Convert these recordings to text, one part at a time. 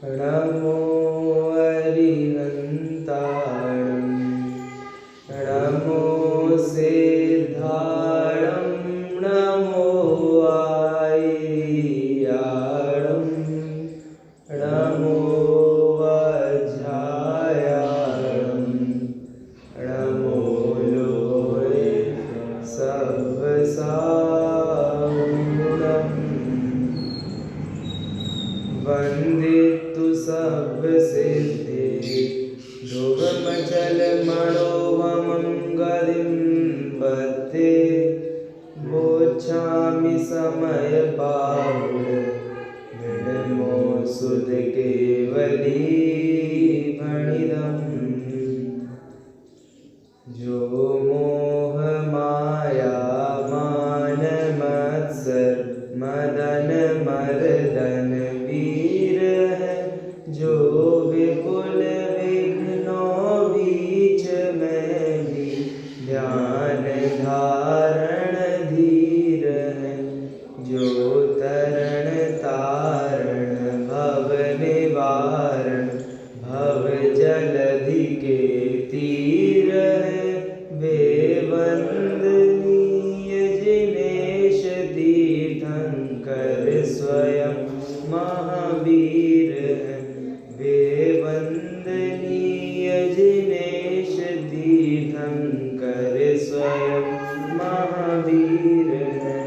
नमो अरिहन्ताणं नमो सिद्धाणं नमो आयर्याणं नमो वज्रायाणं नमो लोले सर्वसाहुणम् वन्दितु सर्वसिद्धे ध्रुवमचलमणोमङ्गलिं पते वोच्छामि समयबाहुलमो सुधकेवली भणिदम् जो मोहमाया मानमत्सर मदन मर्दन वीर है जो विपुल विघ्नों बीच में भी ध्यान धारण धीर है जो तरण तारण भव निवारण भव जलधि के तीर है वे वंदनीय जिनेश तीर्थंकर स्वयं महावीर है वे वंदनीय जिनेश तीर्थंकर स्वयं महावीर है।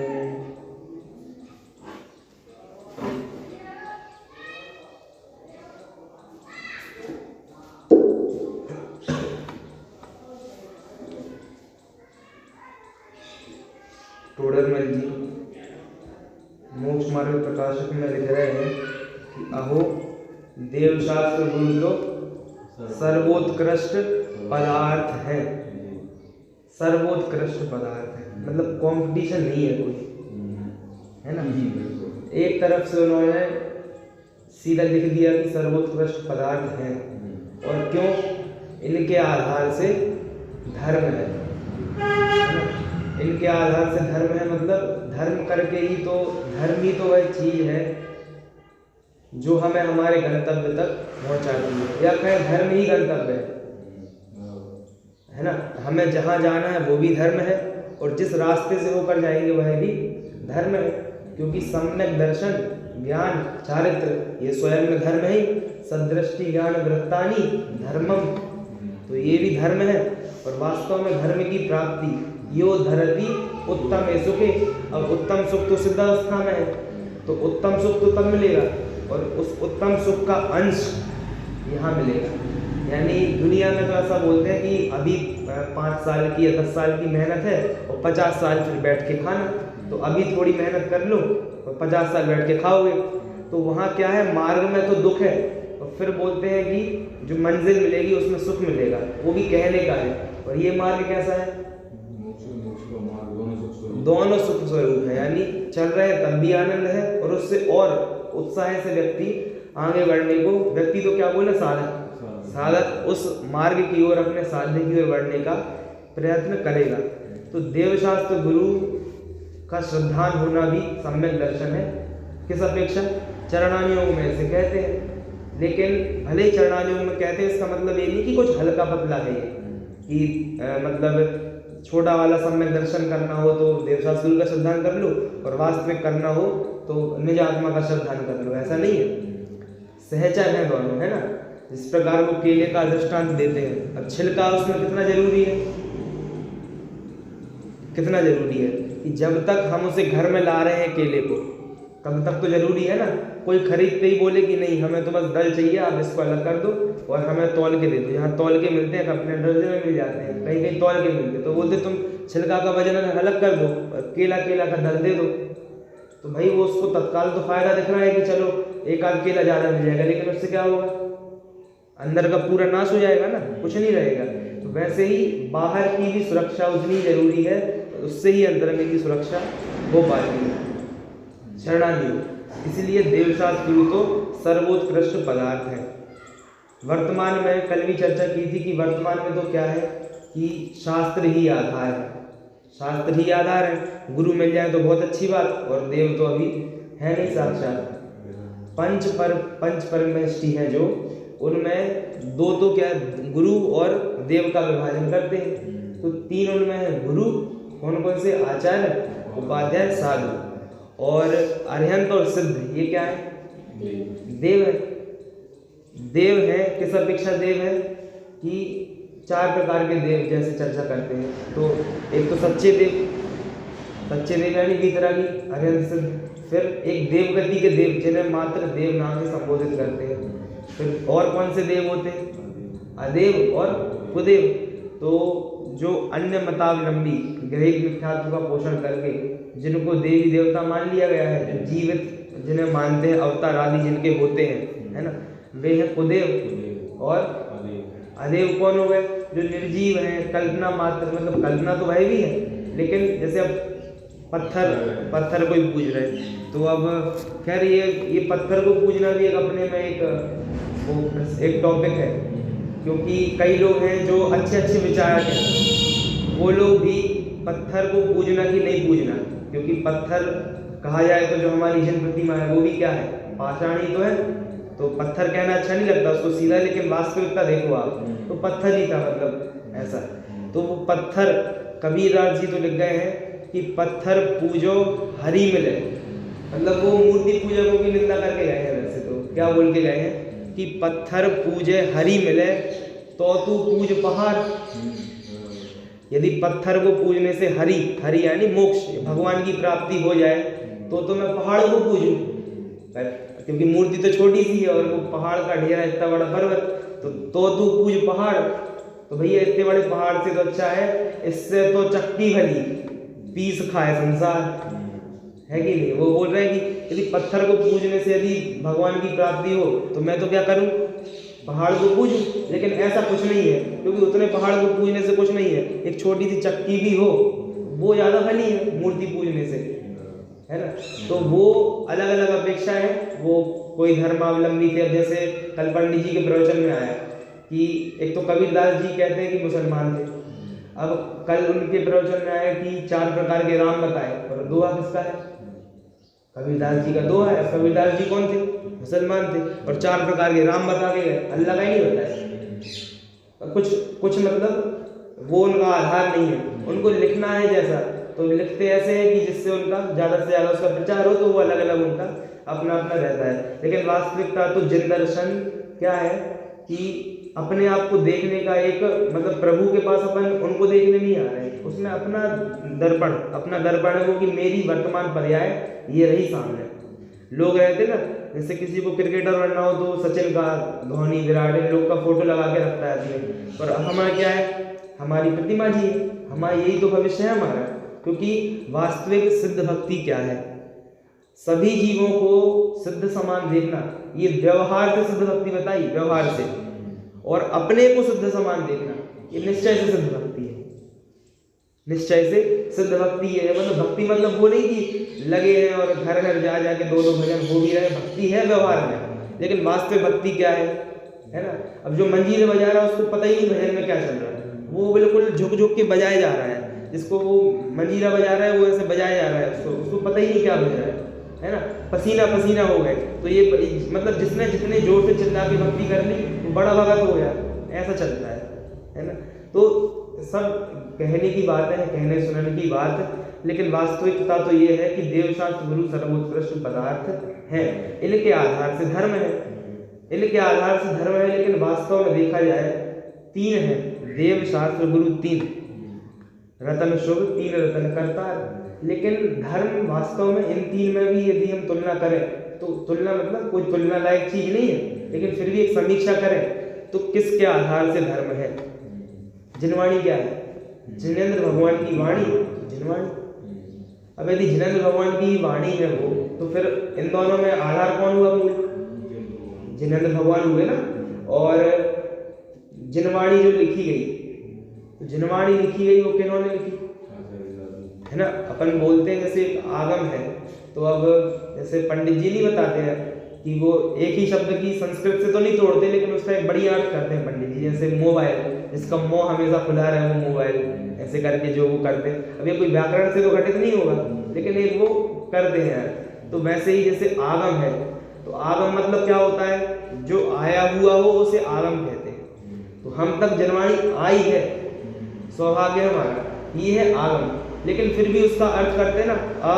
टोडरमल जी मोक्ष मार्ग प्रकाशक में लिख रहे हैं कि अहो देवशास्त्र गुरु तो सर्वोत्कृष्ट पदार्थ है। सर्वोत्कृष्ट पदार्थ है मतलब कंपटीशन नहीं है कोई, है ना। एक तरफ से उन्होंने सीधा लिख दिया कि सर्वोत्कृष्ट पदार्थ है, और क्यों? इनके आधार से धर्म है ना? इनके आधार से धर्म है मतलब धर्म करके ही तो, धर्म ही तो वह चीज है जो हमें हमारे गंतव्य तक पहुंचाती है, या कहें धर्म ही गंतव्य है ना। हमें जहाँ जाना है वो भी धर्म है, और जिस रास्ते से होकर जाएंगे वह भी धर्म है, क्योंकि सम्यक दर्शन ज्ञान चारित्र ये स्वयं में धर्म है। सदृष्टि ज्ञान वृत्तानि धर्मम, तो ये भी धर्म है। और वास्तव में धर्म की प्राप्ति यो धरती उत्तम सुखे। अब उत्तम सुख तो सिद्धावस्था में है, तो उत्तम सुख तो तब मिलेगा, और उस उत्तम सुख का अंश यहाँ मिलेगा। यानी दुनिया में तो ऐसा बोलते हैं कि अभी 5 साल की या 10 साल की मेहनत है और 50 साल फिर बैठ के खाना, तो अभी थोड़ी मेहनत कर लो और 50 साल बैठ के खाओगे। तो वहाँ क्या है, मार्ग में तो दुख है, और फिर बोलते हैं कि जो मंजिल मिलेगी उसमें सुख मिलेगा, वो भी कहने का है। और ये मार्ग कैसा है? दोनों सुख स्वरूप है, यानी चल रहे हैं तब भी आनंद है, और उससे और उत्साह से व्यक्ति आगे बढ़ने को, व्यक्ति तो क्या बोले, साधक उस मार्ग की ओर, अपने साध्य की ओर बढ़ने का प्रयत्न करेगा। तो देवशास्त्र गुरु का श्रद्धान होना भी सम्यक दर्शन है। किस अपेक्षा? चरणानुयोग में से कहते हैं, लेकिन भले ही चरणानुयोग में कहते हैं, इसका मतलब ये नहीं कि कुछ हल्का पतला है ये, कि मतलब छोटा वाला सम्यक दर्शन करना हो तो देवशास्त्र गुरु का श्रद्धान कर लो, और वास्तविक करना हो तो निज आत्मा का श्रद्धान कर लो, ऐसा नहीं है। सहचर है दोनों, है ना। इस प्रकार वो केले का दृष्टांत देते हैं। अब छिलका उसमें कितना जरूरी है, कितना जरूरी है कि जब तक हम उसे घर में ला रहे हैं केले को, तब तक तो जरूरी है ना। कोई खरीदते ही बोले कि नहीं हमें तो बस दल चाहिए, आप इसको अलग कर दो और हमें तौल के दे दो। यहाँ तौल के मिलते हैं, अपने दर्जन में मिल जाते हैं, कहीं कहीं तौल के मिलते, तो बोलते तुम छिलका का वजन अलग कर दो और केला केला का दल दे दो। तो भाई वो उसको तत्काल तो फायदा दिख रहा है कि चलो एक आध केला ज़्यादा मिल जाएगा, लेकिन उससे क्या होगा, अंदर का पूरा नाश हो जाएगा ना, कुछ नहीं रहेगा। तो वैसे ही बाहर की भी सुरक्षा उतनी जरूरी है, उससे ही अंदर में की सुरक्षा हो पाती है। शरणागति, इसलिए देवशास्त्र गुरु तो सर्वोत्कृष्ट पदार्थ है। वर्तमान में कल भी चर्चा की थी कि वर्तमान में तो क्या है कि शास्त्र ही आधार है, शास्त्र ही आधार है। गुरु मिल जाए तो बहुत अच्छी बात, और देव तो अभी है नहीं साक्षात। पंच परमेष्टि है जो, उनमें दो तो क्या गुरु और देव का विभाजन करते हैं, तो तीन उनमें है गुरु, कौन कौन से, आचार्य, उपाध्याय, साधु, और अरिहंत और सिद्ध, ये क्या है, देव है। देव है, किस अपेक्षा देव है कि 4 प्रकार के देव जैसे चर्चा करते हैं, तो एक तो सच्चे देव यानी वीतरागी, अरिहंत, सिद्ध। फिर एक देवगति के देव जिन्हें मात्र देव नाम से संबोधित करते हैं। फिर और कौन से देव होते हैं, अदेव और कुदेव। तो जो अन्य मतावलंबी ग्रहिक मिथ्यात्व का पोषण करके जिनको देवी देवता मान लिया गया है, जो जीवित जिन्हें मानते हैं, अवतार आदि जिनके होते हैं, है ना, वे हैं कुदेव। और अदेव कौन हो गए, जो निर्जीव हैं, कल्पना मात्र, मतलब कल्पना तो वह भी है, लेकिन जैसे अब पत्थर कोई पूज रहे, तो अब खैर ये पत्थर को पूजना भी एक अपने में एक टॉपिक है, क्योंकि कई लोग हैं जो अच्छे विचारक हैं, वो लोग भी पत्थर को पूजना कि नहीं पूजना, क्योंकि पत्थर कहा जाए तो जो हमारी जिन प्रतिमा है वो भी क्या है, पाषाण ही तो है, तो पत्थर कहना अच्छा नहीं लगता उसको सीधा, लेकिन वास्तविकता देखो आप, तो पत्थर ही था, मतलब ऐसा। तो वो पत्थर, कबीरदास जी तो लिख गए हैं कि पत्थर पूजो हरि मिले, मतलब वो मूर्ति पूजकों की निंदा करके गए हैं। वैसे तो क्या बोल के गए हैं कि पत्थर पूजे हरि मिले तो तू पूज पहाड़। यदि पत्थर को पूजने से हरि यानी मोक्ष, भगवान की प्राप्ति हो जाए, तो मैं पहाड़ को पूजूं, क्योंकि मूर्ति तो छोटी सी है और वो पहाड़ का ढेरा इतना बड़ा पर्वत, तो तू पूज पहाड़। तो भैया इतने बड़े पहाड़ से तो अच्छा है, इससे तो चक्की भली पीस खाए संसार, है कि नहीं। वो बोल रहे हैं कि यदि पत्थर को पूजने से यदि भगवान की प्राप्ति हो, तो मैं तो क्या करूं, पहाड़ को पूजूं। लेकिन ऐसा कुछ नहीं है, क्योंकि उतने पहाड़ को पूजने से कुछ नहीं है, एक छोटी सी चक्की भी हो वो ज्यादा भली है मूर्ति पूजने से, है ना। तो वो अलग अलग अपेक्षा है, वो कोई धर्मावलंबी थे। जैसे कल पंडित जी के प्रवचन में आया कि एक तो कबीरदास जी कहते हैं कि मुसलमान थे, अब कल उनके प्रवचन में आया कि 4 प्रकार के राम बताए, और दोहा किसका है, कबीरदास जी का दोहा है। कबीरदास जी कौन थे, मुसलमान थे, और 4 प्रकार के राम बता के गए, अल्लाह का ही नहीं बताया। कुछ मतलब वो उनका आधार नहीं है, उनको लिखना है जैसा, तो लिखते ऐसे हैं कि जिससे उनका ज़्यादा से ज़्यादा उसका प्रचार हो, तो वो अलग अलग उनका अपना रहता है। लेकिन वास्तविकता तो जिन दर्शन क्या है कि अपने आप को देखने का एक, मतलब प्रभु के पास अपन उनको देखने नहीं आ रहे, उसमें अपना दर्पण है वो कि मेरी वर्तमान पर्याय ये रही सामने। लोग रहते ना, जैसे किसी को क्रिकेटर बनना हो तो सचिन का, धोनी, विराट, इन लोग का फोटो लगा के रखता है अपने, पर हमारा क्या है, हमारी प्रतिमा जी है, हमारा यही तो भविष्य है हमारा। क्योंकि वास्तविक सिद्ध भक्ति क्या है, सभी जीवों को सिद्ध समान देखना, ये व्यवहार से सिद्ध भक्ति बताई, व्यवहार से, और अपने को सिद्ध समान देखना, ये निश्चय से सिद्ध भक्ति है। निश्चय से सिद्ध भक्ति है, मतलब भक्ति मतलब वो नहीं कि लगे हैं और घर घर जा जाके 2-2 भजन हो भी रहे, भक्ति है व्यवहार में। लेकिन वास्तविक भक्ति क्या है ना। अब जो मंजीरे बजा रहा है उसको पता ही नहीं भजन में क्या चल रहा है, वो बिल्कुल झुक झुक के बजाए जा रहा है, जिसको वो मंजीरा बजा रहा है वो ऐसे बजाया जा रहा है, उसको पता ही नहीं क्या बज रहा है ना। पसीना पसीना हो गए, तो ये मतलब जिसने जितने जोर से चिल्ला के भक्ति कर ली वो बड़ा भगत हो गया, ऐसा चलता है ना। तो सब कहने की बात है, कहने सुनने की बात, लेकिन वास्तविकता तो ये है कि देवशास्त्र गुरु सर्वोत्कृष्ट पदार्थ है, इनके आधार से धर्म है, इनके आधार से धर्म है। लेकिन वास्तव में देखा जाए 3 है, देव शास्त्र गुरु 3, रतन शुभ 3 रतन करतार। लेकिन धर्म वास्तव में इन 3 में भी यदि हम तुलना करें, तो तुलना मतलब कोई तुलना लायक चीज नहीं है, लेकिन फिर भी एक समीक्षा करें तो किसके आधार से धर्म है। जिनवाणी क्या है, जिनेंद्र भगवान की वाणी, जिनवाणी। अब यदि जिनेंद्र भगवान की वाणी है वो, तो फिर इन दोनों में आधार कौन हुआ, मूल जिनेंद्र भगवान हुए ना। और जिनवाणी जो लिखी गई, तो जिनवाणी लिखी गई वो किन्होंने लिखी, है ना। अपन बोलते हैं जैसे आगम है, तो अब जैसे पंडित जी नहीं बताते हैं कि वो एक ही शब्द की संस्कृत से तो नहीं तोड़ते, लेकिन उसका एक बड़ी अर्थ करते हैं पंडित जी। जैसे मोबाइल, जिसका मोह हमेशा खुला रहे वो मोबाइल, ऐसे करके जो वो करते हैं। अब ये कोई व्याकरण से तो घटित नहीं होगा, लेकिन एक वो करते हैं। तो वैसे ही जैसे आगम है, तो आगम मतलब क्या होता है, जो आया हुआ हो उसे आगम कहते हैं। तो हम तक जनवाणी आई है, सौभाग्य हमारा, ये है आगम। लेकिन फिर भी उसका अर्थ करते हैं ना, अ,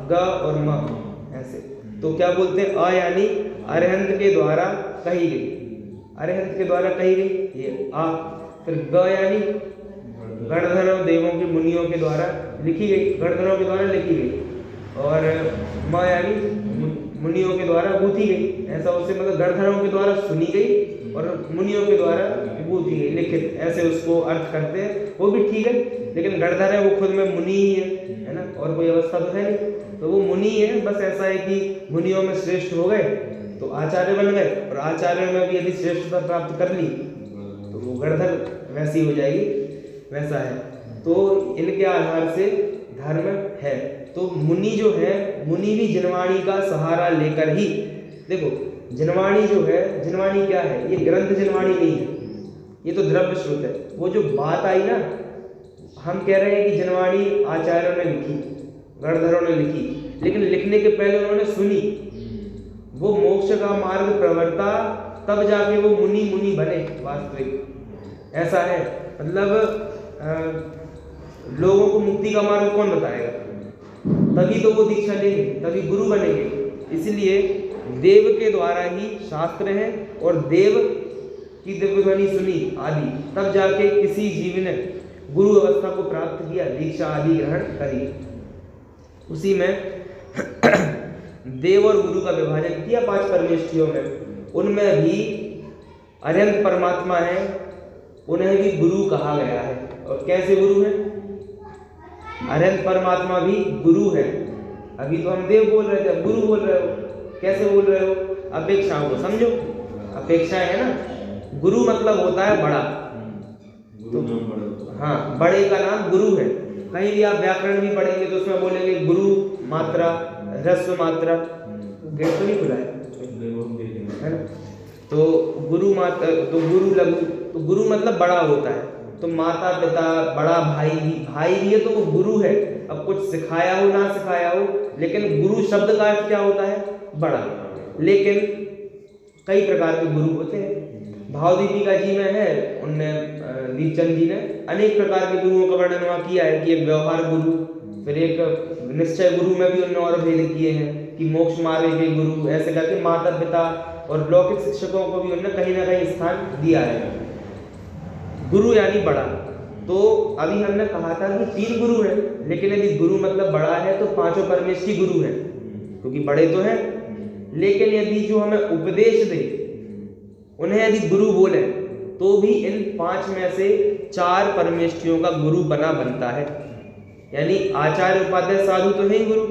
ग और म ऐसे। तो क्या बोलते हैं, अ यानी अरिहंत के द्वारा कही गई, अरिहंत के द्वारा कही गई, ये आ। फिर ग यानी गणधर्व देवों के मुनियों के द्वारा लिखी गई, गणधर्वों के द्वारा लिखी गई। और म यानी मुनियों के द्वारा गूंथी गई। ऐसा उससे मतलब गणधर्वों के द्वारा सुनी गई और मुनियों के द्वारा गूंथी गई, लिखित, ऐसे उसको अर्थ करते हैं। वो भी ठीक है, लेकिन गणधर है वो खुद में मुनि ही है ना, और कोई अवस्था तो है नहीं, तो वो मुनि है। बस ऐसा है कि मुनियों में श्रेष्ठ हो गए तो आचार्य बन गए, और आचार्य में भी यदि श्रेष्ठता प्राप्त कर ली तो वो गणधर वैसी हो जाएगी, वैसा है। तो इनके आधार से धर्म है। तो मुनि जो है, मुनि भी जनवाणी का सहारा लेकर ही, देखो जनवाणी जो है, जनवाणी क्या है, ये ग्रंथ जनवाणी नहीं है, ये तो द्रव्य श्रुत है। वो जो बात आई ना, हम कह रहे हैं कि जनवाणी आचार्यों ने लिखी, गणधरों ने लिखी, लेकिन लिखने के पहले उन्होंने सुनी, वो मोक्ष का मार्ग प्रवर्ता, तब जाके वो मुनि बने वास्तविक। ऐसा है, मतलब लोगों को मुक्ति का मार्ग कौन बताएगा, तभी तो वो दीक्षा लेंगे, तभी गुरु बनेंगे। इसलिए देव के द्वारा ही शास्त्र है, और देव की दिव्य ध्वनि सुनी आदि, तब जाके किसी जीव ने गुरु अवस्था को प्राप्त किया, दीक्षा आदि ग्रहण करी। उसी में देव और गुरु का विभाजन किया 5 परमेष्ठियों में। उनमें भी अरिहंत परमात्मा है, उन्हें भी गुरु कहा गया है। और कैसे गुरु है, अरिहंत परमात्मा भी गुरु है। अभी तो हम देव बोल रहे थे, अब गुरु बोल रहे हो, कैसे बोल रहे हो, अपेक्षाओं को समझो, अपेक्षाएं है ना। गुरु मतलब होता है बड़ा, तो हाँ, बड़े का नाम गुरु है। कहीं भी आप व्याकरण भी पढ़ेंगे तो उसमें बोलेंगे गुरु मात्रा, ह्रस्व मात्रा, गेट तो नहीं खुला है ना। तो गुरु मात्रा, तो गुरु लघु, तो गुरु मतलब बड़ा होता है। तो माता पिता, बड़ा भाई भी है तो वो गुरु है। अब कुछ सिखाया हो ना सिखाया हो, लेकिन गुरु शब्द का अर्थ क्या होता है, बड़ा। लेकिन कई प्रकार के गुरु होते हैं। भावदीपिका जी में है, उनने दीपचंद जी ने अनेक प्रकार के गुरुओं का वर्णन वहाँ किया है, कि एक व्यवहार गुरु, फिर एक निश्चय गुरु में भी उन्होंने और भेद किए हैं, कि मोक्ष मार्ग के गुरु, ऐसे करके माता पिता और लौकिक शिक्षकों को भी उन्होंने कहीं ना कहीं स्थान दिया है। गुरु यानी बड़ा। तो अभी हमने कहा था कि 3 गुरु हैं, लेकिन यदि गुरु मतलब बड़ा है तो 5 परमेष्ठी गुरु हैं, क्योंकि बड़े तो हैं। लेकिन यदि जो हमें उपदेश दे, उन्हें यदि गुरु बोले, तो भी इन 5 में से 4 परमेष्ठियों का गुरु बनता है। यानी आचार्य उपाध्याय साधु तो है ही गुरु,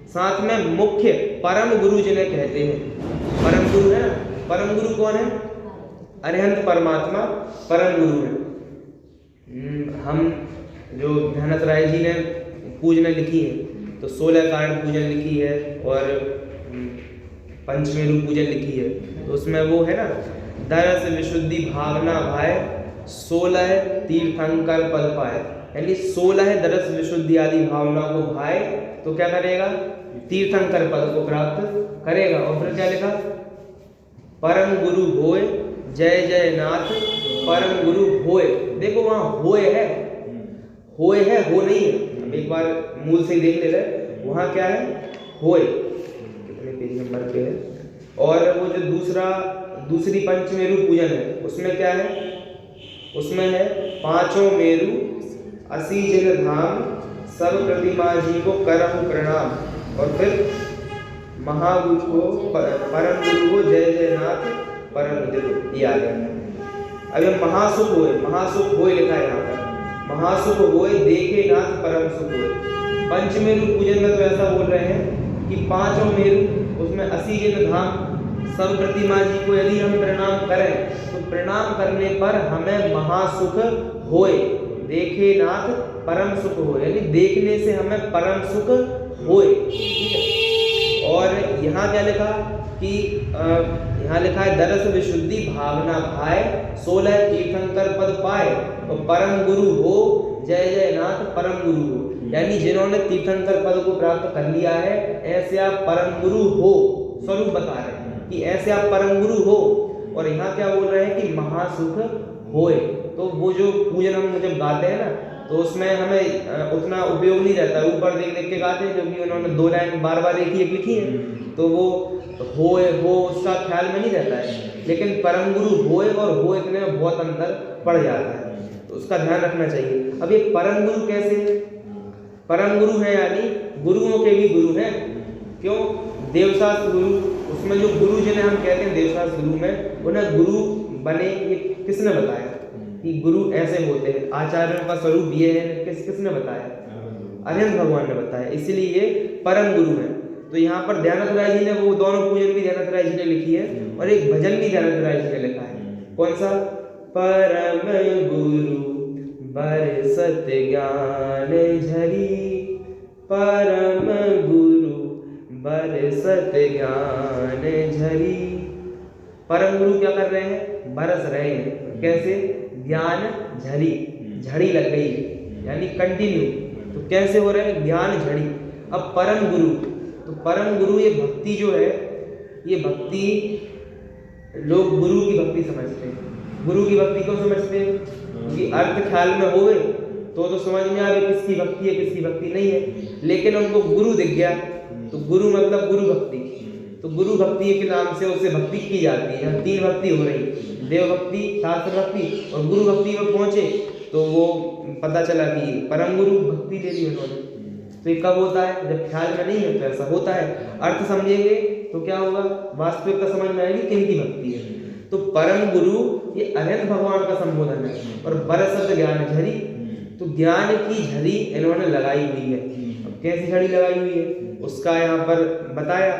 साथ में मुख्य परम गुरु जिन्हें कहते हैं, परम गुरु है ना। परम गुरु कौन है, अरिहंत परमात्मा परम गुरु है। हम जो ध्यानत राय जी ने पूजन लिखी है, तो 16 कारण पूजन लिखी है, और पंचमेरु पूजन लिखी है। तो उसमें वो है ना, दरस विशुद्धि भावना भाय, 16 तीर्थंकर पद पाए। यानी 16 दरस विशुद्धि आदि भावना को भाए तो क्या करेगा, तीर्थंकर पद को प्राप्त करेगा। और फिर क्या लिखा, परम गुरु होय जय जय नाथ, परम गुरु होय। देखो वहां होय है, होय है, हो नहीं है। अब एक बार मूल से देख ले रहे, वहां क्या है, होय, कितने पेज नंबर पे है। और वो जो दूसरी पंचमेरु पूजन है, उसमें क्या है, उसमें है 5 मेरु 80 जिन धाम, सब प्रतिमा जी को करहु प्रणाम। और फिर महागुरु को, परम गुरु को जय जय नाथ, परम गुरु, ये आ गया। अब ये महासुख होए लिखा है यहाँ पर, महासुख होए देखे नाथ परम सुख होए। पंचमेरु पूजन में तो ऐसा बोल रहे हैं कि 5 मेरु, उसमें 80 जिन धाम, सब प्रतिमा जी को यदि हम प्रणाम करें तो प्रणाम करने पर हमें महासुख होए, देखे नाथ परम सुख होए, यानी देखने से हमें परम सुख होए। ठीक है। और यहाँ क्या लिखा कि यहाँ लिखा है दरस विशुद्धि भावना भाए, 16 तीर्थंकर पद पाए, तो परम गुरु हो जय जय नाथ परम गुरु हो। यानी जिन्होंने तीर्थंकर पद को प्राप्त कर लिया है, ऐसे आप परम गुरु हो, स्वरूप बता रहे हैं कि ऐसे आप परम गुरु हो। और यहाँ क्या बोल रहे हैं कि महासुख होए। तो वो जो पूजन हम जब गाते हैं ना, तो उसमें हमें उतना उपयोग नहीं रहता, ऊपर देख देख के गाते हैं, क्योंकि उन्होंने 2 लाइन बार बार एक ही एक लिखी है, तो वो होए हो उसका ख्याल में नहीं रहता है। लेकिन परम गुरु होए और हो इतने में बहुत अंतर पड़ जाता है, तो उसका ध्यान रखना चाहिए। अब ये परम गुरु कैसे है? परम गुरु है यानी गुरुओं के भी गुरु हैं। क्यों? देवशास्त्र गुरु, उसमें जो गुरु जिन्हें हम कहते हैं देवशास्त्र गुरु में, उन्हें गुरु बने ये किसने बताया कि गुरु ऐसे होते हैं, आचार्यों का स्वरूप ये है, किसने बताया? अरिहंत भगवान ने बताया, इसीलिए ये परम गुरु है। तो यहाँ पर दयानंद राय जी ने वो दोनों पूजन भी दयानंद राय जी ने लिखी है, और एक भजन भी दयानंद राय जी ने लिखा है। कौन सा? परम गुरु बरसत ज्ञान झरी, परम गुरु बरसत ज्ञान झरी। परम गुरु क्या कर रहे हैं? बरस रहे हैं। कैसे? ज्ञान झरी, झड़ी लग गई यानी कंटिन्यू। तो कैसे हो रहा है? ज्ञान झड़ी। अब परम गुरु, तो परम गुरु ये भक्ति जो है, ये भक्ति लोग गुरु की भक्ति समझते हैं। गुरु की भक्ति क्यों समझते हैं? क्योंकि अर्थ ख्याल में हो गए तो समझ में आ गया किसकी भक्ति है किसकी भक्ति नहीं है। लेकिन उनको गुरु दिख गया, तो गुरु मतलब गुरु भक्ति। तो गुरु भक्ति के नाम से उससे भक्ति की जाती है। यहाँ 3 भक्ति हो रही, देव भक्ति, शास्त्र भक्ति और गुरु भक्ति में पहुंचे तो वो पता चला कि परम गुरु भक्ति ले ली उन्होंने। तो ये कब होता है? जब ख्याल में नहीं है तो ऐसा होता है। अर्थ समझेंगे तो क्या होगा? वास्तविकता समझ में आएगी किन की भक्ति है। तो परम गुरु ये अरिहंत भगवान का संबोधन है। और बरसत ज्ञान झरी, तो ज्ञान की झरी इन्होंने लगाई हुई है। अब कैसी झड़ी लगाई हुई है उसका यहाँ पर बताया।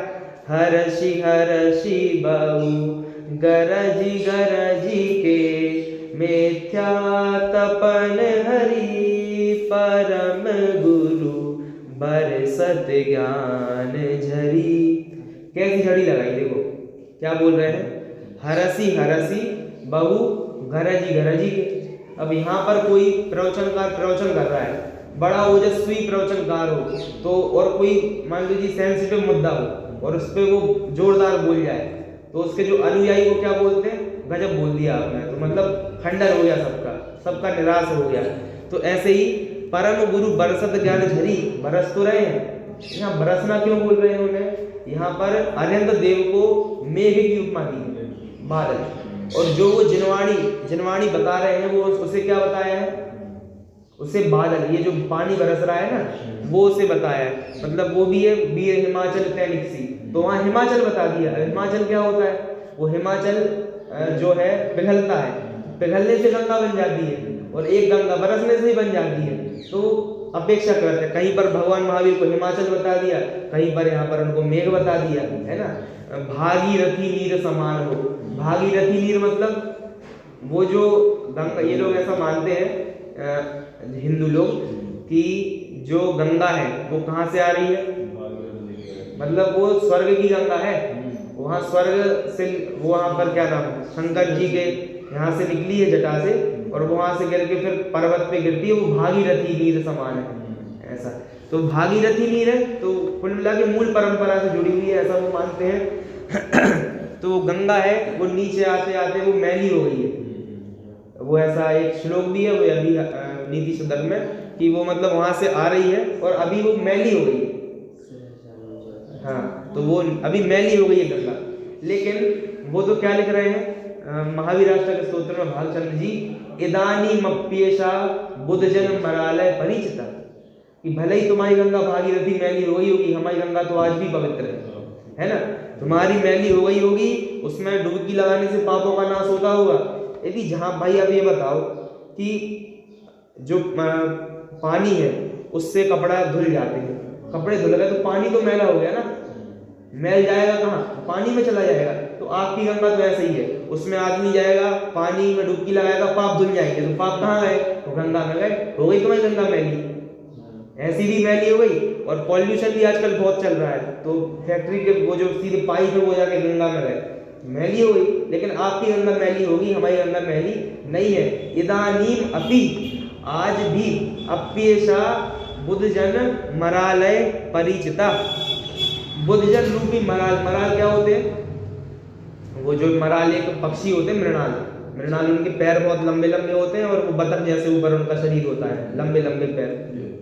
हर्षि हर्षि बहु गरजी गरजी के, मिथ्या तपन हरि, परम गुरु बरसत ज्ञान झरी। कैसी झड़ी लगाई? देखो क्या बोल रहे हैं? हरसी हरसी बहु गरजी गरजी के। अब यहाँ पर कोई प्रवचनकार प्रवचन कर रहा है, बड़ा ओजस्वी प्रवचनकार हो तो, और कोई मान लीजिए सेंसिटिव मुद्दा हो और उस पर वो जोरदार बोल जाए, तो उसके जो अनुयायी को क्या बोलते हैं? गजब बोल दिया आपने, तो मतलब खंडन हो गया, सबका निराश हो गया। तो ऐसे ही परम गुरु बरसत ज्ञान झरी, बरस तो रहे हैं। यहाँ बरसना क्यों बोल रहे हैं उन्हें? यहाँ पर अरिहंत देव को मेघ की उपमा दी है, बादल। और जो वो जिनवाणी बता रहे हैं वो उसे क्या बताया है? उसे बादल, ये जो पानी बरस रहा है ना वो उसे बताया है। मतलब वो भी है वीर हिमाचल तैनिकसी, तो वहाँ हिमाचल बता दिया। हिमाचल क्या होता है? वो हिमाचल जो है पिघलता है, पिघलने से गंगा बन जाती है, और एक गंगा बरसने से ही बन जाती है। तो अपेक्षा करते हैं, कहीं पर भगवान महावीर को हिमाचल बता दिया, कहीं पर यहाँ पर उनको मेघ बता दिया, है ना। भागीरथी नीर समान हो, भागीरथी नीर मतलब वो जो गंगा, ये लोग ऐसा मानते हैं हिंदू लोग कि जो गंगा है वो कहाँ से आ रही है? मतलब वो स्वर्ग की गंगा है, वहाँ स्वर्ग से, वो वहाँ पर क्या नाम है, शंकर जी के यहाँ से निकली है जटा से, और वहाँ से गिर के फिर पर्वत पे गिरती है, वो भागीरथी नीर समान है ऐसा। तो भागीरथी नीर है, तो कुल मिला के मूल परंपरा से जुड़ी हुई है, ऐसा वो मानते हैं। तो वो गंगा है, वो नीचे आते आते वो मैली हो गई है। वो ऐसा एक श्लोक भी है, वो अभी नीति शतक में, कि वो मतलब वहाँ से आ रही है और अभी वो मैली हो गई है। हाँ, तो वो अभी मैली हो गई है गंगा। लेकिन वो तो क्या लिख रहे हैं महावीर अष्टक स्तोत्र में भालचंद्र जी, इदानी मप्येशा बुद्ध जन मरालय परिचिता, कि भले ही तुम्हारी गंगा भागीरथी मैली हो गई होगी, हमारी गंगा तो आज भी पवित्र है ना। तुम्हारी मैली हो गई होगी, उसमें डुबकी लगाने से पापों का नाश होता होगा। यदि जहाँ भाई अब ये बताओ कि जो पानी है उससे कपड़ा धुल जाते हैं, कपड़े धुल गए तो पानी तो मैला हो गया ना, मैल जाएगा कहाँ? पानी में चला जाएगा। तो आपकी गंगा तो ऐसे ही है, उसमें आदमी जाएगा, पानी में डुबकी लगाएगा, पाप धुल जाएंगे, तो पाप कहाँ गए? तो गंगा में गए, हो गई तुम्हारी गंगा मैली, ऐसी भी मैली हो गई। और पॉल्यूशन भी आजकल बहुत चल रहा है, तो फैक्ट्री के वो जो सीधे पाइप है वो जाके गंगा में गए, मैली हो गई। लेकिन आपकी गंगा मैली होगी, हमारी गंगा मैली नहीं है। इदानीम अपि, आज भी अप्येषा बुद्धजन मरालय परिचिता। बुद्धजन रूपी मराल, मराल क्या होते हैं? वो जो मराल एक पक्षी होते हैं, मृणाल। मृणाल उनके पैर बहुत लंबे लंबे होते हैं और वो बतख जैसे ऊपर उनका शरीर होता है, लंबे लंबे पैर,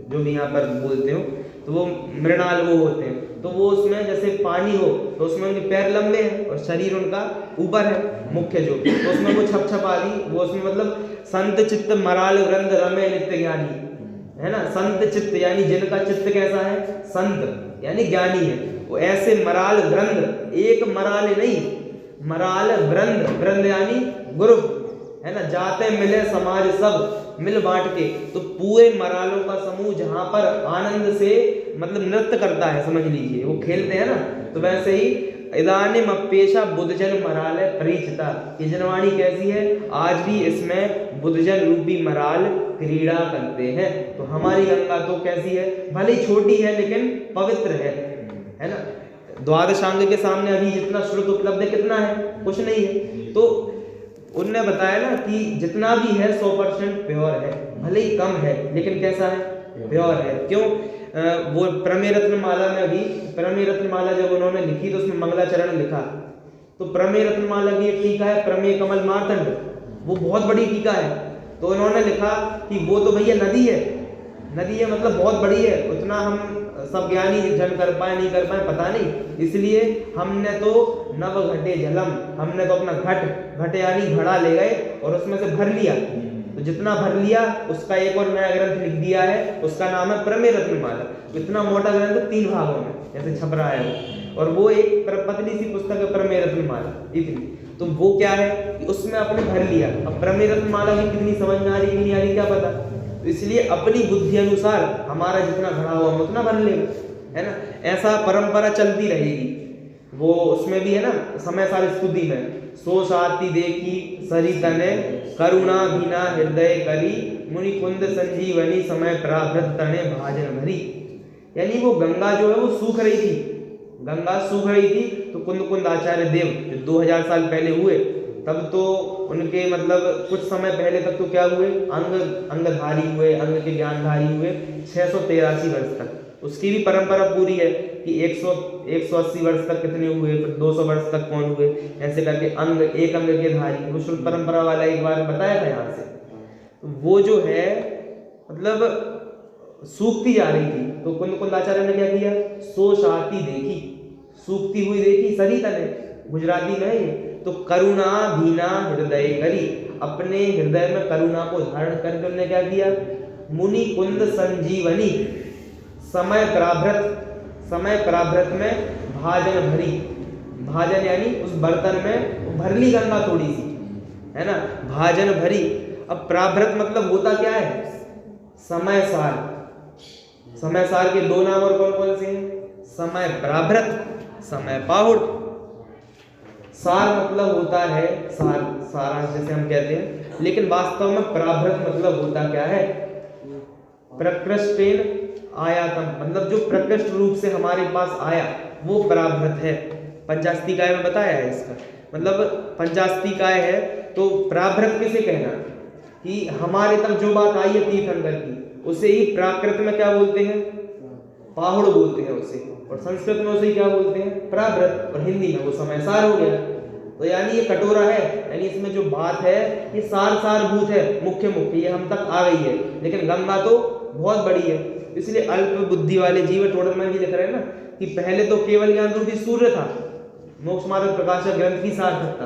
जो भी यहाँ पर बोलते हो, तो वो मृणाल वो होते हैं। तो वो उसमें जैसे पानी हो तो उसमें उनके पैर लंबे हैं और शरीर उनका ऊपर है, मुख्य जो, तो उसमें वो छप छप आ रही, वो उसमें मतलब संत चित्त मराल वृंद रमे नित्य ज्ञानी, है ना। संत चित्त यानी जिनका चित्त कैसा है? संत यानी ज्ञानी है। वो ऐसे मराल वृंद, एक मराल नहीं, मराल वृंद, वृंद यानी ग्रुप, है ना। जाते मिले समाज सब मिल बांट के, तो पूरे मरालों का समूह जहां पर आनंद से मतलब नृत्य करता है, समझ लीजिए, वो खेलते हैं ना। तो वैसे ही इदानीम अप्येषा बुद्धजन मरालय परिचिता, ये जनवाणी कैसी है? आज भी इसमें बुद्धजन रूपी मराल क्रीड़ा करते हैं। तो हमारी गंगा तो कैसी है? भले ही छोटी है लेकिन पवित्र है ना। द्वादशांग के सामने अभी जितना श्रुत उपलब्ध है कितना है? कुछ नहीं है। तो उनने बताया ना कि जितना भी है 100% प्योर है, भले ही कम है लेकिन कैसा है? प्योर है। क्यों? वो प्रमेय रत्न माला में भी, प्रमेय रत्न माला जब उन्होंने लिखी तो उसमें मंगलाचरण लिखा, तो प्रमेय रत्न माला की एक टीका है प्रमेय कमल मार्तंड, वो बहुत बड़ी टीका है। तो उन्होंने लिखा कि वो तो भैया नदी है, नदी है मतलब बहुत बड़ी है, उतना हम सब ज्ञानी जन कर पाए नहीं कर पाए पता नहीं, इसलिए हमने तो नव घटे जलम, हमने तो अपना घट यानी घड़ा ले गए और उसमें से भर लिया। तो जितना भर लिया उसका एक और नया ग्रंथ लिख दिया है, उसका नाम है प्रमेय रत्न माला। इतना मोटा ग्रंथ 3 भागों में जैसे छप रहा है वो, और वो एक पतली सी पुस्तक है प्रमेय रत्न माला, इतनी। तो वो क्या है कि उसमें अपने भर लिया। अब प्रमेय रत्न माला की कितनी समझ में आ रही नहीं आ रही क्या पता, तो इसलिए अपनी बुद्धि अनुसार हमारा जितना घड़ा हुआ हम उतना भर लेगा, है ना। ऐसा परंपरा चलती रहेगी। वो उसमें भी है ना, समय सार स्तुति में, सो साति देखी सरी तने करुणा भीना हृदय करी मुनि कुंद संजीवनी समय प्राभृत तने भाजन भरी। यानी वो गंगा जो है वो सूख रही थी, गंगा सूख रही थी, तो कुंद आचार्य देव जो 2000 साल पहले हुए, तब तो उनके मतलब कुछ समय पहले तक तो क्या हुए? अंगधारी हुए, अंग के ज्ञानधारी हुए 683 वर्ष तक। उसकी भी परंपरा पूरी है कि 180 वर्ष तक कितने हुए, फिर 200 वर्ष तक कौन हुए, ऐसे करके अंग, एक अंग के धारी, वो शुद्ध परंपरा वाला एक बार बताया था यहाँ से। तो वो जो है मतलब सूखती जा रही थी, तो कुंद आचार्य ने क्या किया? सो शाती देखी, सूखती हुई देखी, सरी तने गुजराती में है ये। तो करुणा भीना हृदय करी, अपने हृदय में करुणा को धारण करके उन्होंने क्या किया? मुनि कुंद संजीवनी समय प्राभृत में भाजन भरी, भाजन यानी उस बर्तन में भर ली गंगा थोड़ी सी, है ना, भाजन भरी। अब प्राभृत मतलब होता क्या है? समय सार। समय सार के 2 नाम और कौन कौन से हैं? समय प्राभृत, समय पाहुड़। सार मतलब होता है सारांश जैसे हम कहते हैं, लेकिन वास्तव में प्राभृत मतलब होता क्या है? प्रकृष्टेन आयातम, मतलब जो प्रकृष्ट रूप से हमारे पास आया वो प्राभृत है। पंचास्तिकाय में बताया है इसका मतलब, पंचास्तिकाय है तो प्राभृत किसे कहना कि हमारे तक जो बात आई है तीर्थंकर की, उसे ही प्राकृत में क्या बोलते हैं? पाहुड़ बोलते हैं उसे, और संस्कृत में उसे क्या बोलते हैं? प्राभृत, और हिंदी में वो समय सार हो गया। तो यानी ये कटोरा है, यानी इसमें जो बात है ये सारभूत है, मुख्य ये हम तक आ गई है, लेकिन गंगा तो बहुत बड़ी है। इसलिए अल्प बुद्धि वाले जीव टोडर में भी लिख रहे हैं ना कि पहले तो केवल ज्ञान रूपी सूर्य था, मोक्ष मार्ग प्रकाशक ग्रंथ की सार्थक था,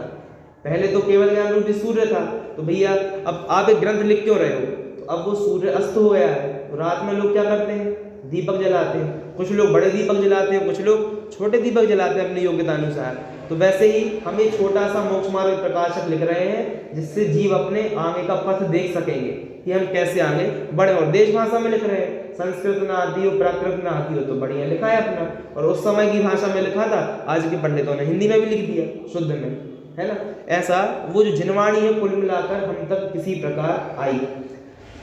पहले तो केवल ज्ञान रूपी सूर्य था। तो भैया अब आप एक ग्रंथ लिख क्यों रहे हो? तो अब वो सूर्य अस्त हो गया है, तो रात में लोग क्या करते हैं? दीपक जलाते हैं, कुछ लोग बड़े दीपक जलाते हैं, कुछ लोग छोटे दीपक जलाते हैं अपनी योग्यता अनुसार। तो वैसे ही हम एक छोटा सा मोक्ष मार्ग प्रकाशक लिख रहे हैं, जिससे जीव अपने आगे का पथ देख सकेंगे कि हम कैसे आगे बढ़े। और देश भाषा में लिख रहे हैं, संस्कृत ना आती हो, प्राकृत ना आती हो तो बढ़िया लिखा है अपना, और उस समय की भाषा में लिखा था, आज के पंडितों ने हिंदी में भी लिख दिया शुद्ध में, है ना। ऐसा वो जो जिनवाणी है कुल मिलाकर हम तक किसी प्रकार आई।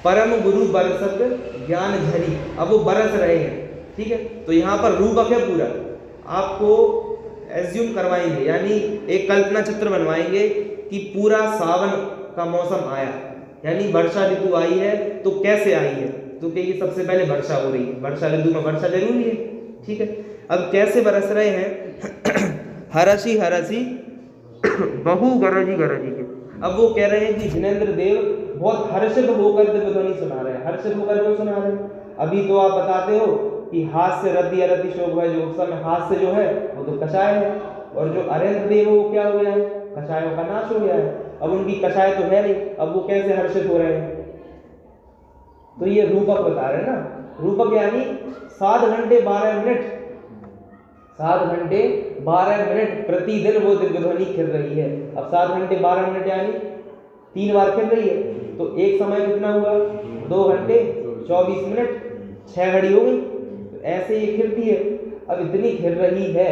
परम गुरु बरसत ज्ञान झरी, अब वो बरस रहे हैं, ठीक है। तो यहाँ पर रूपक है पूरा, आपको एज्यूम करवाएंगे, यानी एक कल्पना चित्र बनवाएंगे कि पूरा सावन का मौसम आया, यानी वर्षा ऋतु आई है, तो कैसे आई है, तो कि ये सबसे पहले वर्षा हो रही है, वर्षा ऋतु में वर्षा जरूरी है, ठीक है। अब कैसे बरस रहे हैं हरसी हरसी बहु गरजी गरजी के। अब वो कह रहे हैं कि जिनेंद्र देव बहुत हर्षित होकर दिव्य ध्वनि सुना रहे हैं। हर्षित होकर क्यों सुना रहे हैं? अभी तो आप बताते हो कि हास्य रति अरति शोक है, जो उस समय हास्य जो है वो तो कषाय है, और जो अरेंद्र देव वो क्या हो गया है, कषायों का नाश हो गया है। अब उनकी कषाय तो है नहीं, अब वो कैसे हर्षित हो रहे हैं? तो ये रूपक बता रहे हैं ना। रूपक यानी 7 घंटे 12 मिनट, 7 घंटे 12 मिनट प्रतिदिन वो दिव्य ध्वनि खिल रही है। अब 7 घंटे 12 मिनट यानी 3 बार खिल रही है, तो एक समय कितना हुआ? 2 घंटे 24 मिनट, 6 घड़ी हो गई। तो ऐसे ये खिलती है। अब इतनी खिल रही है,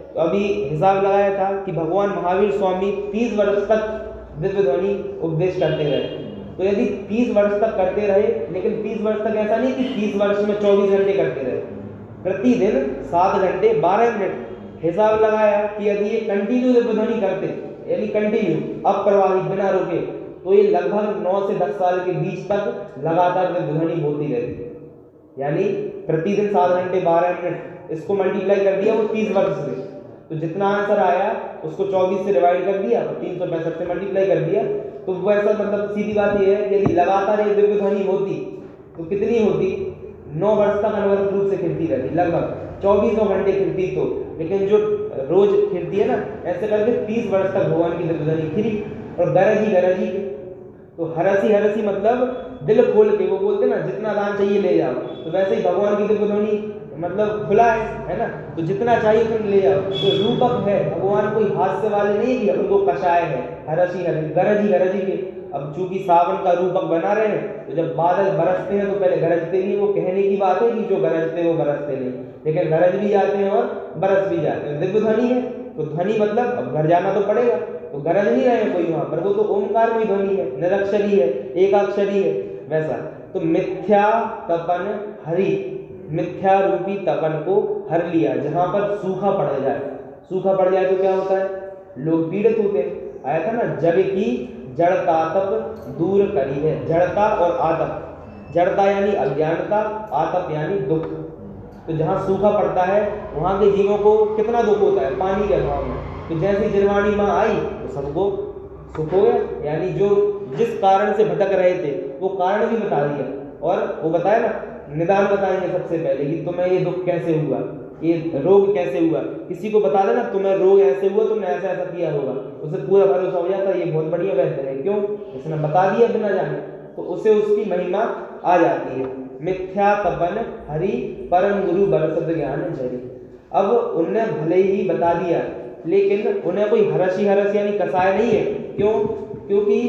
तो अभी हिसाब लगाया था कि भगवान महावीर स्वामी 30 वर्ष तक दिव्य ध्वनि उपदेश करते रहे। तो यदि 30 वर्ष तक करते रहे, लेकिन 30 वर्ष तक ऐसा नहीं कि 30 वर्ष में 24 घंटे करते रहे, प्रतिदिन 7 घंटे 12 मिनट। हिसाब लगाया कि यदि ये कंटिन्यू दिव्य ध्वनि करते, यानी कंटिन्यू अप्रवाहित बिना रुके, तो ये लगभग 9 से 10 साल के बीच तक लगातार दिव्य ध्वनि होती रहती। यानी प्रतिदिन 7 घंटे 12 मिनट, इसको मल्टीप्लाई कर दिया वो 30 वर्ष से, तो जितना आंसर आया उसको 24 से डिवाइड कर दिया, 365 से मल्टीप्लाई कर दिया। तो वो ऐसा मतलब सीधी बात ये है कि यदि लगातार ये दिव्य ध्वनि होती तो कितनी होती? 9 वर्ष तक अनवरत रूप से खिलती रहती, लगभग 2400 घंटे खिलती। तो लेकिन जो रोज खिलती है ना, ऐसे करके 30 वर्ष तक भगवान की दिव्य ध्वनि खिली। और गरजी गरजी के, तो हरसी हरसी मतलब दिल खोल के, वो बोलते ना जितना दान चाहिए ले जाओ, तो वैसे ही भगवान की दिव्य ध्वनि मतलब खुला है ना, तो जितना चाहिए तुम ले जाओ। तो रूपक है, भगवान कोई हास्य वाले नहीं कि उनको कषाय है। हरसी हरसी गरजी गरजी के। अब चूंकि सावन का रूपक बना रहे हैं, तो जब बादल बरसते हैं तो पहले गरजते नहीं। वो कहने की बात है कि जो गरजते वो बरसते नहीं, लेकिन गरज भी जाते हैं और बरस भी जाते हैं। दिव्य ध्वनि है, तो ध्वनि मतलब अब घर जाना तो पड़ेगा, तो गरज नहीं रहे कोई वहां पर, वो तो ओमकार में ध्वनि है, निरक्षरी है, एकाक्षरी है। वैसा तो मिथ्या तपन हरि, मिथ्या रूपी तपन को हर लिया। जहां पर सूखा पड़ जाए, सूखा पड़ जाए तो क्या होता है? लोग पीड़ित होते हैं। आया था ना, जग की जड़ता तप दूर करी है। जड़ता और आतप, जड़ता यानी अज्ञानता, आतप यानी दुख। तो जहां सूखा पड़ता है वहां के जीवों को कितना दुख होता है? पानी के अभाव में। तो जैसी जिरवाणी माँ आई तो सबको सुख हो गया, यानी जो जिस कारण से भटक रहे थे वो कारण भी बता दिया, और वो बताया ना, निदान बताएंगे सबसे पहले कि तुम्हें ये दुख कैसे हुआ, ये रोग कैसे हुआ। किसी को बता देना तुम्हें रोग ऐसे हुआ, तुमने ऐसा ऐसा किया होगा, उसे पूरा भरोसा हो जाता है ये बहुत बढ़िया वैद्य है। क्यों? इसने बता दिया बिना जाने, तो उसे उसकी महिमा आ जाती है। मिथ्या तपन हरि परम गुरु बरसत ज्ञान जरी। अब उनने भले ही बता दिया, लेकिन उन्हें कोई हरसी हरस यानी कसाय नहीं है। क्यों? क्योंकि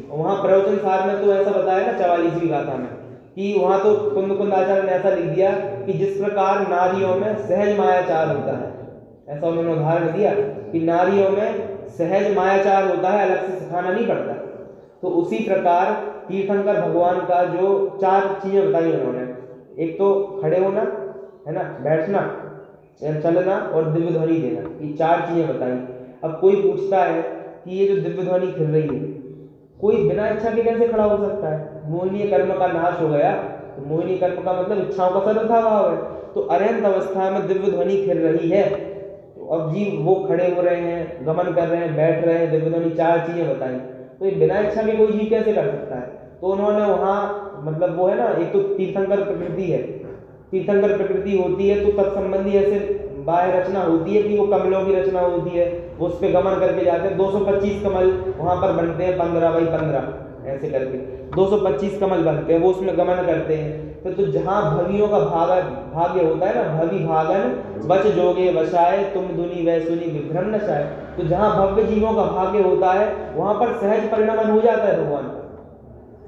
वहां प्रवचन सार में तो ऐसा बताया ना 44वीं गाथा में, कि वहां तो कुंद कुंद आचार्य ने ऐसा लिख दिया कि जिस प्रकार नारियों में सहज मायाचार होता है, ऐसा उन्होंने उदाहरण दिया कि नारियों में सहज मायाचार होता है, अलग से सिखाना नहीं पड़ता। तो उसी प्रकार तीर्थंकर भगवान का जो 4 चीजें बताई उन्होंने, एक तो खड़े होना है ना, बैठना, चलना और दिव्य ध्वनि देना, ये 4 चीजें बताई। अब कोई पूछता है कि ये जो दिव्य ध्वनि खिल रही है, कोई बिना इच्छा के कैसे खड़ा हो सकता है? मोहिनी कर्म का नाश हो गया, तो मोहिनी कर्म का मतलब इच्छाओं का सर्वथा भाव है। तो अनंत अवस्था में दिव्य ध्वनि खिल रही है, तो अब जीव वो खड़े हो रहे हैं, गमन कर रहे हैं, बैठ रहे हैं, दिव्य ध्वनि 4 चीजें बताई। तो ये बिना इच्छा के कोई जीव कैसे कर सकता है? तो उन्होंने वहाँ मतलब वो है ना, एक तो तीर्थंकर प्रकृति है, तीर्थंकर प्रकृति होती है तो तत्संबंधी ऐसे बाह्य रचना होती है कि वो कमलों की रचना होती है, वो उस पर गमन करके जाते हैं। 225 कमल वहां पर बनते हैं, 15x15 ऐसे करके 225 कमल बनते हैं, वो उसमें गमन करते हैं। तो जहाँ भवियों का भाग्य होता है ना, भवि भागन बच जोगे वशाए, तुम दुनी वह सुनी विभ्रम नशाए। तो जहाँ भव्य जीवों का भाग्य होता है वहां पर सहज परिणमन हो जाता है भगवान का,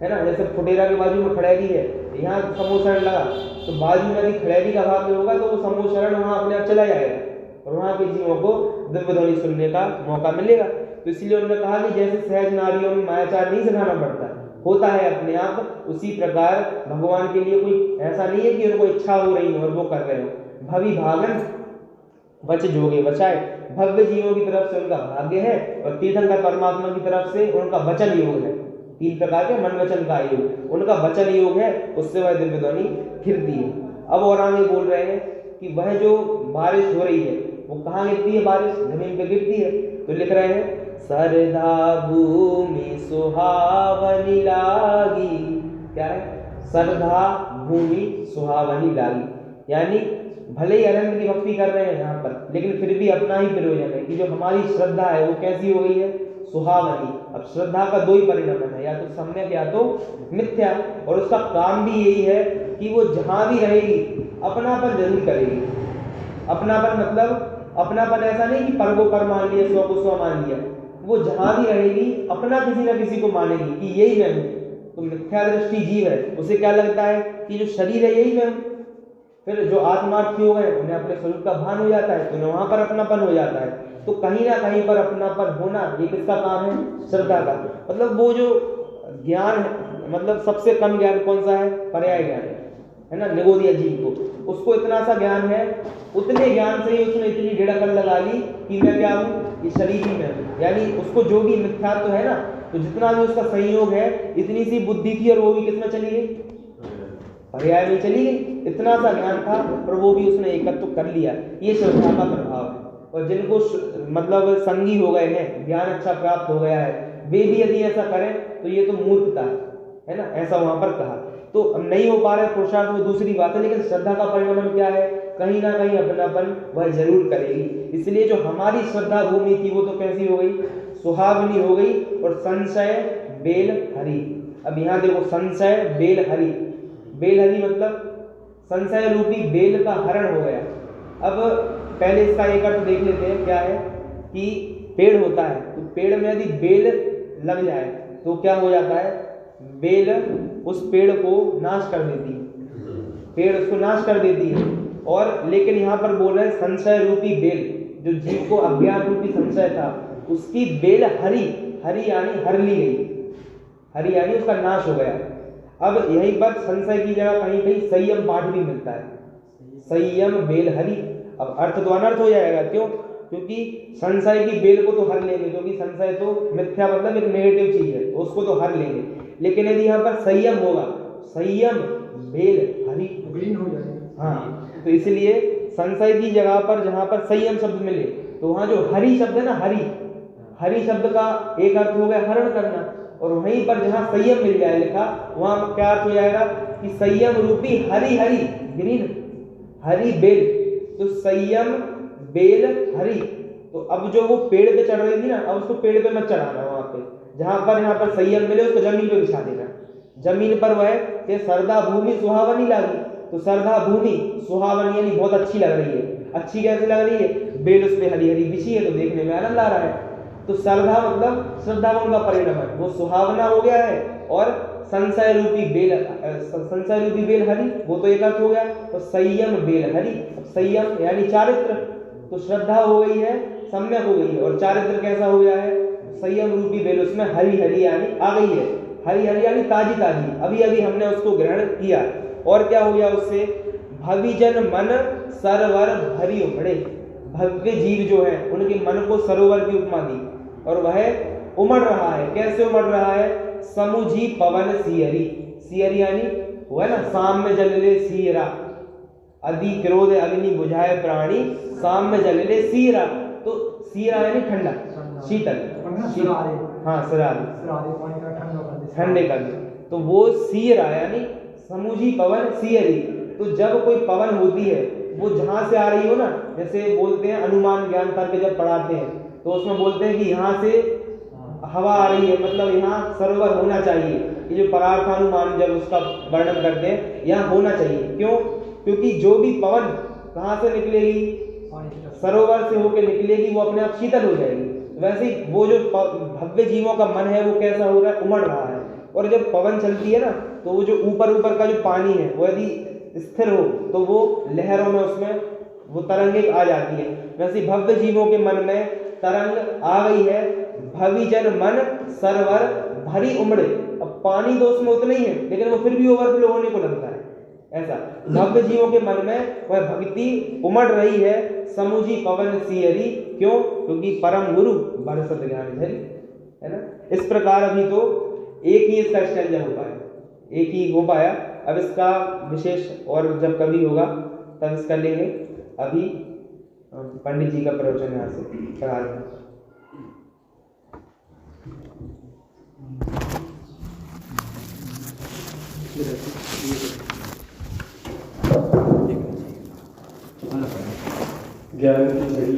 है ना। जैसे फुटेरा के बाजू में खड़ेरी है, यहाँ समोशरण लगा, तो बाजू में यदि खड़ेरी का भाग्य होगा तो वो समोशरण वहां अपने आप चला जाएगा और वहां के जीवों को दिव्य ध्वनि सुनने का मौका मिलेगा। तो इसलिए उन्होंने कहा कि जैसे सहज नारियों में मायाचार नहीं सिखाना पड़ता, होता है अपने आप, उसी प्रकार भगवान के लिए कोई ऐसा नहीं है कि उनको इच्छा हो रही हो और वो कर रहे हो। भवि भागन वच जोगे वचाए, भव्य जीवों की तरफ से उनका भाग्य है और तीर्थंकर परमात्मा की तरफ से उनका वचन योग है। 3 प्रकार के मन वचन का योग, उनका वचन योग है, उससे वह दिव्य ध्वनि फिरती है। अब और आगे बोल रहे हैं कि वह जो बारिश हो रही है वो कहाँ गिरती है, बारिश जमीन पे गिरती है। तो लिख रहे हैं सरधा भूमि सुहावनी लागी, क्या है, सरधा भूमि सुहावनी लागी, यानी भले ही अनंत की भक्ति कर रहे हैं यहाँ पर, लेकिन फिर भी अपना ही प्रयोजन है कि जो हमारी श्रद्धा है वो कैसी हो गई है, सुहावनी। अब श्रद्धा का 2 ही परिणाम है, या तो सम्यक या तो मिथ्या, और उसका काम भी यही है कि वो जहाँ भी रहेगी अपनापन जरूर करेगी। अपनापन मतलब अपनापन ऐसा नहीं कि पर को पर मान लिया, स्व को स्व मान लिया, वो जहाँ भी रहेगी अपना किसी न किसी को मानेगी कि यही मैं हूँ। तो मिथ्या दृष्टि जीव है, उसे क्या लगता है कि जो शरीर है यही मैं हूँ। फिर जो आत्मार्थी हो गए उन्हें अपने स्वरूप का भान हो जाता है, तो उन्हें वहां पर अपनापन हो जाता है। तो कहीं ना कहीं पर अपनापन होना ये किसका काम है, श्रद्धा का। मतलब वो जो ज्ञान है, मतलब सबसे कम ज्ञान कौन सा है, पर्याय ज्ञान है ना, निगोदिया जीव को, उसको इतना सा ज्ञान है, उतने ज्ञान से ही उसने इतनी ढेड़कल लगा ली कि मैं क्या हूँ, ये शरीर ही मैं हूँ। यानी उसको जो भी मिथ्यात्व है ना, तो जितना भी उसका संयोग है, इतनी सी बुद्धि थी और वो भी किसमें चली गई, पर्याय में चली गई। इतना सा ज्ञान था और वो भी उसने एकत्व कर लिया। ये श्रद्धा का प्रभाव है। और जिनको मतलब संगी हो गए हैं, ज्ञान अच्छा प्राप्त हो गया है, वे भी यदि ऐसा करें तो ये तो मूर्खता है ना, ऐसा वहां पर कहा। तो नहीं हो पा रहे पुरुषार्थ वो दूसरी बात है, लेकिन श्रद्धा का परिणाम क्या है, कहीं ना कहीं अपनापन वह जरूर करेगी। इसलिए जो हमारी श्रद्धा भूमि थी वो तो कैसी हो गई, सुहावनी हो गई। और संशय बेल हरि, अब यहाँ देखो संशय बेल हरि, बेल हरि मतलब संशय रूपी बेल का हरण हो गया। अब पहले इसका एक अर्थ देख लेते हैं, क्या है कि पेड़ होता है, तो पेड़ में यदि बेल लग जाए तो क्या हो जाता है, बेल उस पेड़ को नाश कर देती है, पेड़ उसको नाश कर देती है। और लेकिन यहाँ पर बोल रहे हैं संशय रूपी बेल, जो जीव को अज्ञान रूपी संशय था उसकी बेल हरी, हरी यानी हर ली गई, हरी यानी उसका नाश हो गया। अब यहीं पर संशय की जगह कहीं कहीं संयम पाठ भी मिलता है, संयम बेल हरी। अब अर्थ तो अनर्थ हो जाएगा, क्यों, क्योंकि संशय की बेल को तो हर लेंगे, क्योंकि संशय तो मिथ्या मतलब एक नेगेटिव चीज है, तो उसको तो हर लेंगे। लेकिन यदि यहाँ पर संयम होगा, संयम बेल हरी, ग्रीन हो जाएगा। हाँ, तो इसलिए संशय की जगह पर जहां पर संयम शब्द मिले, तो वहां जो हरि शब्द है ना, हरि, हरि शब्द का एक अर्थ हो गया हरण करना, और वहीं पर जहां संयम मिल जाए लिखा, वहां क्या अर्थ हो जाएगा कि संयम रूपी हरि, हरि ग्रीन, हरि बेल, तो संयम बेल हरि। तो अब जो वो पेड़ पे चढ़ रही थी ना, अब उसको पेड़ पे मत चढ़ाना, वहां पे जहां पर यहाँ पर संयम मिले उसको जमीन पे बिछा देना। जमीन पर वह कि सरदा भूमि सुहावनी लगी, तो सरदा भूमि सुहावनी यानी बहुत अच्छी लग रही है। अच्छी कैसे लग रही है, बेल उस पे हरी हरी बिछी है, तो देखने में आनंद आ रहा है। तो श्रद्धा मतलब श्रद्धा गुण का परिणाम है, वो सुहावना हो गया है। और संशय रूपी बेल, संशय रूपी बेल हरि, वो तो एक अर्थ हो गया। तो संयम बेल हरि, संयम यानी चारित्र, तो श्रद्धा हो गई है, सम्यक हो गई है, और चारित्र कैसा हो गया है, संयम रूपी बेल उसमें हरी हरी यानी आ गई है, हरी हरी यानी ताजी ताजी, अभी अभी हमने उसको ग्रहण किया। और क्या हो गया उससे, भविजन मन सरोवर भरी उमड़े, भव्य जीव जो है उनके मन को सरोवर की उपमा दी, और वह उमड़ रहा है। कैसे उमड़ रहा है, समुझी पवन सियरी, सियरी यानी वो है ना, साम में जल ले सीरा, अति क्रोध अग्नि बुझाए प्राणी, साम में जल ले सीरा, तो सीरा यानी ठंडा, शीतल, हाँ सरारी, ठंडे का, तो वो सीरा यानी समुझी पवन सियरी। तो जब कोई पवन होती है वो जहां से आ रही हो ना, जैसे बोलते हैं अनुमान ज्ञान तर्क जब पढ़ाते हैं तो उसमें बोलते हैं कि यहाँ से हवा आ रही है, मतलब यहाँ सरोवर होना चाहिए। ये जो परार्थानुमान जब उसका वर्णन करते हैं, यहाँ होना चाहिए। क्यों, क्योंकि जो भी पवन कहाँ से निकलेगी, सरोवर से होकर निकलेगी, वो अपने आप शीतल हो जाएगी। वैसे ही वो जो भव्य जीवों का मन है वो कैसा हो रहा है, उमड़ रहा है। और जब पवन चलती है ना, तो वो जो ऊपर ऊपर का जो पानी है वो यदि स्थिर हो तो वो लहरों में उसमें वो तरंगे आ जाती है। वैसे भव्य जीवों के मन में तरंग आ गई है, भविजन मन सरोवर भरी उमड़े। अब पानी तो उसमें उतना ही है, लेकिन वो फिर भी ओवरफ्लो होने को लगता है। ऐसा भव्य जीवों के मन में वह भक्ति उमड़ रही है, समुझी पवन सियरी। क्यों, क्योंकि परम गुरु बरसत ज्ञान धरी, है ना। इस प्रकार अभी तो एक ही इसका स्टैंजा हो पाया, एक ही हो पाया। अब इसका विशेष और जब कभी होगा तब इसका लेंगे। अभी पंडित जी का प्रवचन यहाँ से प्रारंभ। ज्ञान की छड़ी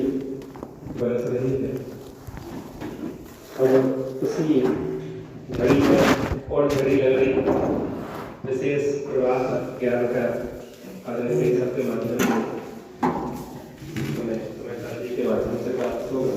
बरस रही है और उसी घड़ी में और घड़ी लग रही विशेष प्रवाह ज्ञान का आदरणीय सबके माध्यम से तुम्हें के माध्यम से प्राप्त होगा।